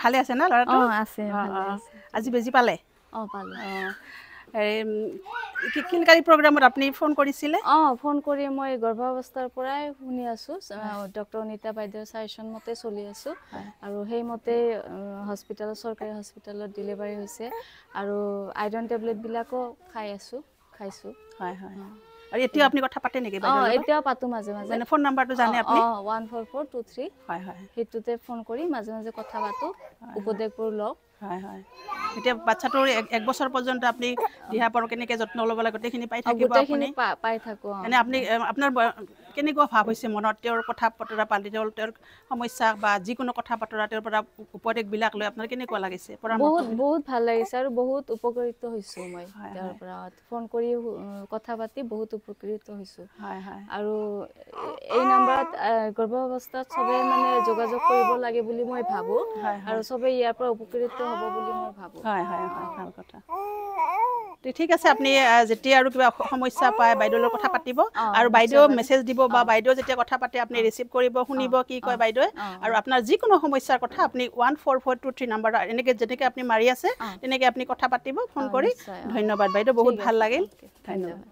ভালে আছে না ল'ৰাটো আছে ভালে আছে আজি বেজি পালে পালে কিলকাৰী প্ৰগ্ৰামত আপুনি ফোন কৰিছিলে ফোন কৰি মই গৰ্ভাৱস্থাৰ পৰাই শুনি আছো ডক্টৰ অনিতা বাইদেউৰ সাজেশন মতে চলি আছো আৰু সেই মতে হস্পিটালত চৰকাৰী হস্পিটালত ডেলিভাৰী হৈছে আৰু আইৰণ টেবলেট বিলাকো খাইছো হয় হয় আৰু এতিয়া আপুনি কথা পাতে নেকি বাইদেউৰ লগত এতিয়া পাতো মাজে মাজে মানে ফোন নাম্বাৰটো জানে আপুনি 14423 হয় হয় হেতুতে ফোন কৰি মাজে মাজে কথা পাতো উপদেশবোৰ লওক হয় হয় এতিয়া বাচ্চাটোৰ 1 বছৰ পৰ্যন্ত আপুনি দিহা পৰ কেনেকৈ যত্ন ল'ব লাগে গোটেইখিনি পাই থাকিব আপুনি পাই থাকো মানে আপুনি আপোনাৰ কেনেকুৱা ভাৱ হৈছে মনত তেওঁৰ কথা বতৰা পালি তেওঁৰ সমস্যা বা যিকোনো কথা বতৰা তেওঁৰ পৰা উপদেশবিলাক লৈ আপোনাৰ কেনেকুৱা লাগিছে বহুত ভাল লাগিছে আৰু বহুত উপকৃত হৈছো মই তেওঁৰ পৰা ফোন কৰি কথা পাতি বহুত উপকৃত হৈছো হয় হয় আৰু এই নম্বৰত গৰ্ভাৱস্থাত সবে মানে যোগাযোগ কৰিব লাগে বুলি মই ভাবো আৰু সবে ইয়াৰ পৰা উপকৃত হ'ব বুলি মই ভাবো হয় হয় ভাল কথা ঠিক আছে আপুনি যেতিয়া আৰু কিবা সমস্যা পায় বাইদেউৰ কথা পাতিব আৰু বাইদেউ মেছেজ দিব বা বাইদেউ যেতিয়া কথা পাতে আপুনি ৰিচিভ কৰিব শুনিব কি কয় বাইদেৱে আৰু আপোনাৰ যিকোনো সমস্যাৰ কথা আপুনি 14423 নম্বৰ এনেকৈ যেনেকৈ আপুনি মাৰি আছে তেনেকৈ আপুনি কথা পাতিব ফোন কৰি ধন্যবাদ বাইদেউ বহুত ভাল লাগিল ধন্যবাদ